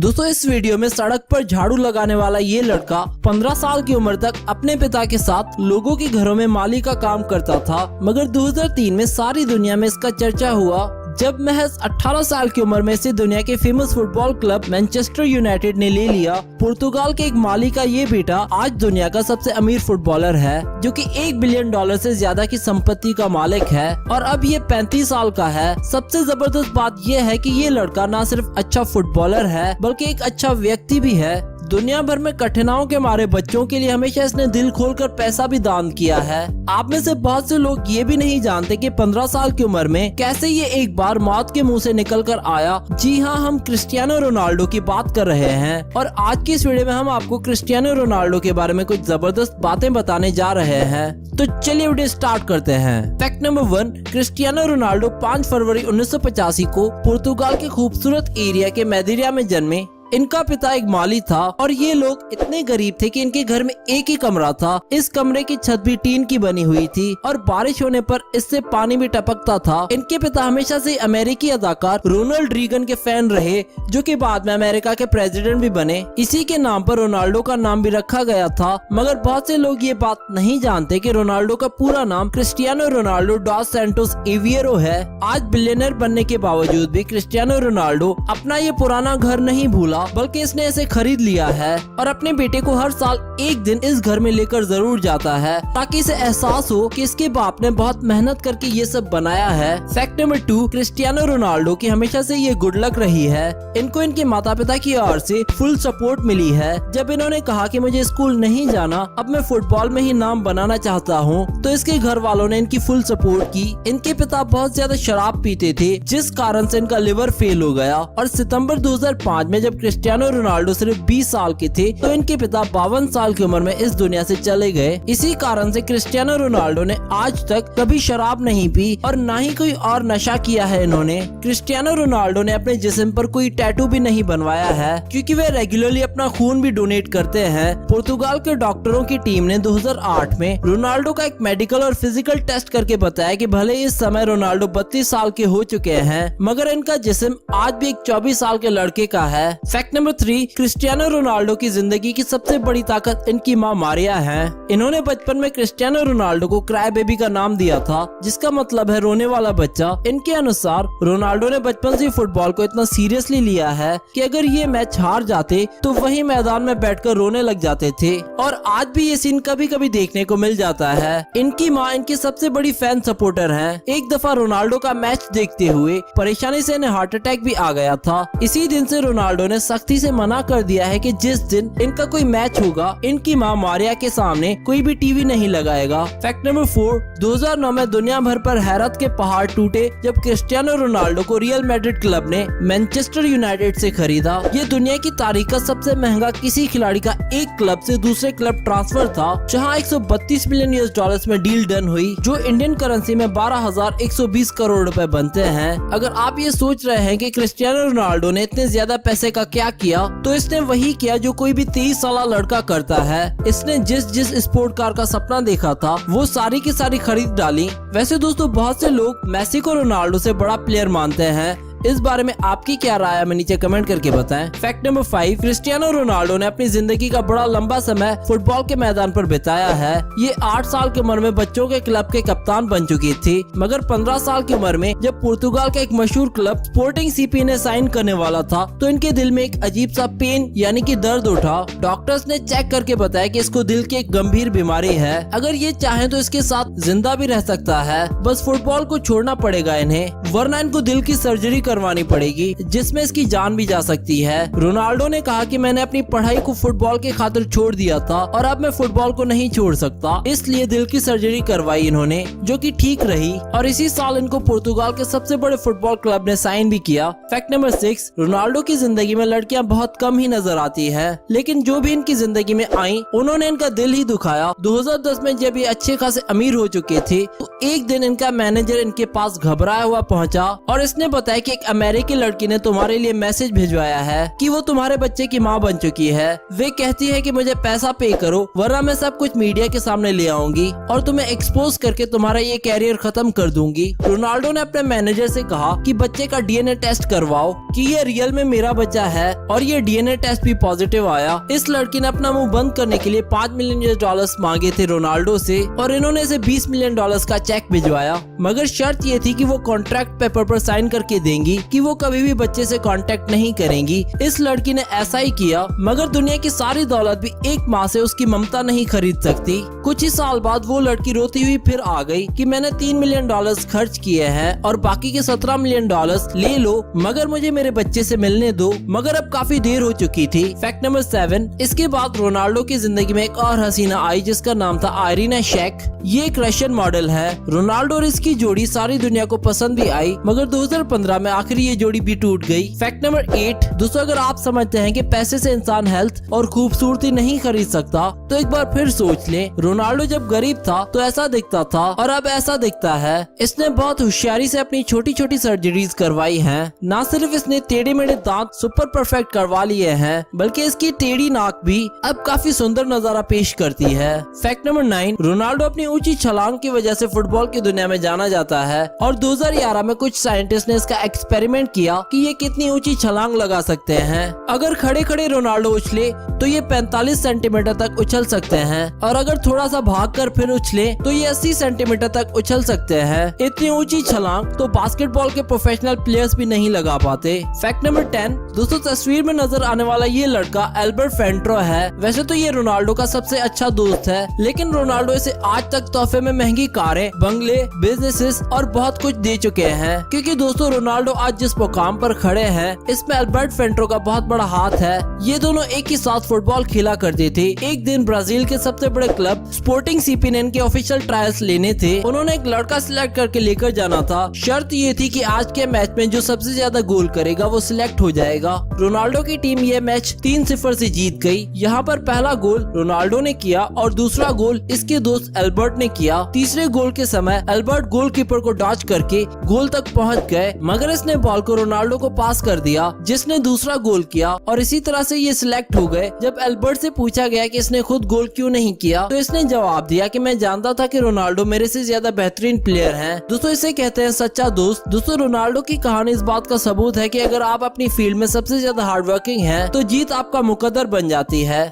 दोस्तों इस वीडियो में सड़क पर झाड़ू लगाने वाला ये लड़का 15 साल की उम्र तक अपने पिता के साथ लोगों के घरों में माली का काम करता था, मगर 2003 में सारी दुनिया में इसका चर्चा हुआ जब महज 18 साल की उम्र में इसे दुनिया के famous football club Manchester United ने ले लिया। पुर्तगाल के एक माली का ये बेटा आज दुनिया का सबसे अमीर फुटबॉलर है, जो कि $1 बिलियन से ज्यादा की संपत्ति का मालिक है और अब ये 35 साल का है। सबसे जबरदस्त बात यह है कि ये लड़का न सिर्फ अच्छा फुटबॉलर है बल्कि एक अच्छा व्यक्ति भी है। दुनिया भर में कठिनाइयों के मारे बच्चों के लिए हमेशा इसने दिल खोलकर पैसा भी दान किया है। आप में से बहुत से लोग ये भी नहीं जानते कि 15 साल की उम्र में कैसे ये एक बार मौत के मुंह से निकल कर आया। जी हाँ, हम क्रिस्टियानो रोनाल्डो की बात कर रहे हैं और आज की इस वीडियो में हम आपको क्रिस्टियानो रोनाल्डो के बारे में कुछ जबरदस्त बातें बताने जा रहे हैं। तो चलिए वीडियो स्टार्ट करते हैं। फैक्ट नंबर 1, क्रिस्टियानो रोनाल्डो 5 फरवरी 1985 को पुर्तगाल के खूबसूरत एरिया के मैदेरा में जन्मे। इनका पिता एक माली था और ये लोग इतने गरीब थे कि इनके घर में एक ही कमरा था। इस कमरे की छत भी टीन की बनी हुई थी और बारिश होने पर इससे पानी भी टपकता था। इनके पिता हमेशा से अमेरिकी अदाकार रोनाल्ड रीगन के फैन रहे, जो कि बाद में अमेरिका के प्रेसिडेंट भी बने। इसी के नाम पर रोनाल्डो का नाम भी रखा गया था, मगर बहुत से लोग ये बात नहीं जानते कि रोनाल्डो का पूरा नाम क्रिस्टियानो रोनाल्डो डॉस सैंटोस एविएरो है। आज बिलियनर बनने के बावजूद भी क्रिस्टियानो रोनाल्डो अपना ये पुराना घर नहीं भूला, बल्कि इसने इसे खरीद लिया है और अपने बेटे को हर साल एक दिन इस घर में लेकर जरूर जाता है ताकि इसे एहसास हो कि इसके बाप ने बहुत मेहनत करके ये सब बनाया है। फैक्ट नंबर 2, क्रिस्टियानो रोनाल्डो की हमेशा से ये गुड लक रही है। इनको इनके माता पिता की ओर से फुल सपोर्ट मिली है। जब इन्होंने कहा कि मुझे स्कूल नहीं जाना, अब मैं फुटबॉल में ही नाम बनाना चाहता हूँ, तो इसके घर वालों ने इनकी फुल सपोर्ट की। इनके पिता बहुत ज्यादा शराब पीते थे, जिस कारण से इनका लिवर फेल हो गया और सितंबर 2005 में जब क्रिस्टियानो रोनाल्डो सिर्फ 20 साल के थे तो इनके पिता 52 साल की उम्र में इस दुनिया से चले गए। इसी कारण से क्रिस्टियानो रोनाल्डो ने आज तक कभी शराब नहीं पी और ना ही कोई और नशा किया है। इन्होंने क्रिस्टियानो रोनाल्डो ने अपने जिस्म पर कोई टैटू भी नहीं बनवाया है, क्योंकि वे रेगुलरली अपना खून भी डोनेट करते हैं। पुर्तगाल के डॉक्टरों की टीम ने 2008 में रोनाल्डो का एक मेडिकल और फिजिकल टेस्ट करके बताया कि भले इस समय रोनाल्डो 32 साल के हो चुके हैं, मगर इनका जिस्म आज भी एक 24 साल के लड़के का है। फैक्ट नंबर 3, क्रिस्टियानो रोनाल्डो की जिंदगी की सबसे बड़ी ताकत इनकी माँ मारिया है। इन्होंने बचपन में क्रिस्टियानो रोनाल्डो को क्राई बेबी का नाम दिया था, जिसका मतलब है रोने वाला बच्चा। इनके अनुसार रोनाल्डो ने बचपन से फुटबॉल को इतना सीरियसली लिया है कि अगर ये मैच हार जाते तो वही मैदान में बैठकर रोने लग जाते थे और आज भी ये सीन कभी कभी देखने को मिल जाता है। इनकी माँ इनकी सबसे बड़ी फैन सपोर्टर है। एक दफा रोनाल्डो का मैच देखते हुए परेशानी से इन्हें हार्ट अटैक भी आ गया था। इसी दिन से रोनाल्डो ने सख्ती से मना कर दिया है कि जिस दिन इनका कोई मैच होगा, इनकी माँ मारिया के सामने कोई भी टीवी नहीं लगाएगा। फैक्ट नंबर 4, 2009 में दुनिया भर पर हैरत के पहाड़ टूटे जब क्रिस्टियानो रोनाल्डो को रियल मैड्रिड क्लब ने मैनचेस्टर यूनाइटेड से खरीदा। ये दुनिया की तारीख का सबसे महंगा किसी खिलाड़ी का एक क्लब से दूसरे क्लब ट्रांसफर था, जहां $132 मिलियन में डील डन हुई, जो इंडियन करेंसी में 12,120 करोड़ रुपए बनते हैं। अगर आप ये सोच रहे हैं कि क्रिस्टियानो रोनाल्डो ने इतने ज्यादा पैसे का क्या किया, तो इसने वही किया जो कोई भी 23 साल लड़का करता है। इसने जिस स्पोर्ट कार का सपना देखा था वो सारी की सारी खरीद डाली। वैसे दोस्तों बहुत से लोग मेसी को रोनाल्डो से बड़ा प्लेयर मानते हैं। इस बारे में आपकी क्या राय है, हमें नीचे कमेंट करके बताएं। फैक्ट नंबर 5, क्रिस्टियानो रोनाल्डो ने अपनी जिंदगी का बड़ा लंबा समय फुटबॉल के मैदान पर बिताया है। ये 8 साल की उम्र में बच्चों के क्लब के कप्तान बन चुकी थी, मगर 15 साल की उम्र में जब पुर्तगाल का एक मशहूर क्लब स्पोर्टिंग सीपी ने साइन करने वाला था, तो इनके दिल में एक अजीब सा पेन यानी कि दर्द उठा। डॉक्टर्स ने चेक करके बताया कि इसको दिल की एक गंभीर बीमारी है। अगर ये चाहे तो इसके साथ जिंदा भी रह सकता है, बस फुटबॉल को छोड़ना पड़ेगा इन्हें, वरना इनको दिल की सर्जरी करवानी पड़ेगी, जिसमें इसकी जान भी जा सकती है। रोनाल्डो ने कहा कि मैंने अपनी पढ़ाई को फुटबॉल के खातिर छोड़ दिया था और अब मैं फुटबॉल को नहीं छोड़ सकता, इसलिए दिल की सर्जरी करवाई इन्होंने, जो कि ठीक रही और इसी साल इनको पुर्तगाल के सबसे बड़े फुटबॉल क्लब ने साइन भी किया। फैक्ट नंबर 6, रोनाल्डो की जिंदगी में लड़कियां बहुत कम ही नजर आती है, लेकिन जो भी इनकी जिंदगी में आई उन्होंने इनका दिल ही दुखाया। 2010 में जब ये अच्छे खासे अमीर हो चुके थे, तो एक दिन इनका मैनेजर इनके पास घबराया हुआ पहुंचा और इसने बताया कि एक अमेरिकी लड़की ने तुम्हारे लिए मैसेज भिजवाया है कि वो तुम्हारे बच्चे की माँ बन चुकी है। वे कहती है कि मुझे पैसा पे करो वरना मैं सब कुछ मीडिया के सामने ले आऊंगी और तुम्हें एक्सपोज करके तुम्हारा ये कैरियर खत्म कर दूंगी। रोनाल्डो ने अपने मैनेजर से कहा कि बच्चे का डीएनए टेस्ट करवाओ कि ये रियल में मेरा बच्चा है और ये डीएनए टेस्ट भी पॉजिटिव आया। इस लड़की ने अपना मुंह बंद करने के लिए $5 मिलियन मांगे थे रोनाल्डो से और इन्होंने इसे $20 मिलियन का चेक भिजवाया, मगर शर्त ये थी कि वो कॉन्ट्रैक्ट पेपर पर साइन करके देंगी कि वो कभी भी बच्चे से कांटेक्ट नहीं करेंगी। इस लड़की ने ऐसा ही किया, मगर दुनिया की सारी दौलत भी एक माँ से उसकी ममता नहीं खरीद सकती। कुछ ही साल बाद वो लड़की रोती हुई फिर आ गई कि मैंने $3 मिलियन खर्च किए हैं और बाकी के $17 मिलियन ले लो, मगर मुझे मेरे बच्चे से मिलने दो। मगर अब काफी देर हो चुकी थी। फैक्ट नंबर 7, इसके बाद रोनाल्डो की जिंदगी में एक और हसीना आई जिसका नाम था आयरीना शेक। ये एक रशियन मॉडल है। रोनाल्डो और इसकी जोड़ी सारी दुनिया को पसंद भी आई, मगर 2015 में आखिर ये जोड़ी भी टूट गई। फैक्ट नंबर 8, दोस्तों अगर आप समझते हैं कि पैसे से इंसान हेल्थ और खूबसूरती नहीं खरीद सकता तो एक बार फिर सोच लें। रोनाल्डो जब गरीब था तो ऐसा दिखता था और अब ऐसा दिखता है। इसने बहुत होशियारी से अपनी छोटी छोटी सर्जरीज करवाई हैं। न सिर्फ इसने टेढ़े मेढ़े दांत सुपर परफेक्ट करवा लिए हैं, बल्कि इसकी टेढ़ी नाक भी अब काफी सुंदर नजारा पेश करती है। फैक्ट नंबर 9, रोनाल्डो अपनी ऊंची छलांग की वजह से फुटबॉल की दुनिया में जाना जाता है और 2011 में कुछ साइंटिस्ट ने इसका एक्सपेरिमेंट किया कि ये कितनी ऊंची छलांग लगा सकते हैं। अगर खड़े खड़े रोनाल्डो उछले तो ये 45 सेंटीमीटर तक उछल सकते हैं और अगर थोड़ा सा भागकर फिर उछले तो ये 80 सेंटीमीटर तक उछल सकते हैं। इतनी ऊंची छलांग तो बास्केटबॉल के प्रोफेशनल प्लेयर्स भी नहीं लगा पाते। फैक्ट नंबर 10, दोस्तों तस्वीर में नजर आने वाला ये लड़का एल्बर्ट फेंट्रो है। वैसे तो ये रोनाल्डो का सबसे अच्छा दोस्त है, लेकिन रोनाल्डो इसे आज तक तोहफे में महंगी कारें, बंगले, बिजनेसेस और बहुत कुछ दे चुके हैं। क्योंकि दोस्तों रोनाल्डो आज जिस मुकाम पर खड़े हैं इसमें एल्बर्ट फेंट्रो का बहुत बड़ा हाथ है। ये दोनों एक ही साथ फुटबॉल खेला करते थे। एक दिन ब्राजील के सबसे बड़े क्लब स्पोर्टिंग सीपीएन के ऑफिशियल ट्रायल्स लेने थे। उन्होंने एक लड़का सिलेक्ट करके लेकर जाना था। शर्त ये थी कि आज के मैच में जो सबसे ज्यादा गोल करेगा वो सिलेक्ट हो जाएगा। रोनाल्डो की टीम ये मैच 3-0 से जीत गई। यहाँ पर पहला गोल रोनाल्डो ने किया और दूसरा गोल इसके दोस्त एल्बर्ट ने किया। तीसरे गोल के समय एल्बर्ट गोलकीपर को डॉच करके गोल तक पहुँच गए, मगर इसने बॉल को रोनाल्डो को पास कर दिया जिसने दूसरा गोल किया और इसी तरह से ये सिलेक्ट हो गए। जब एल्बर्ट से पूछा गया कि इसने खुद गोल क्यों नहीं किया तो इसने जवाब दिया कि मैं जानता था कि रोनाल्डो मेरे से ज्यादा बेहतरीन प्लेयर हैं। दोस्तों इसे कहते हैं सच्चा दोस्त। दोस्तों रोनाल्डो की कहानी इस बात का सबूत है कि अगर आप अपनी फील्ड में सबसे ज्यादा हार्डवर्किंग हैं तो जीत आपका मुकद्दर बन जाती है।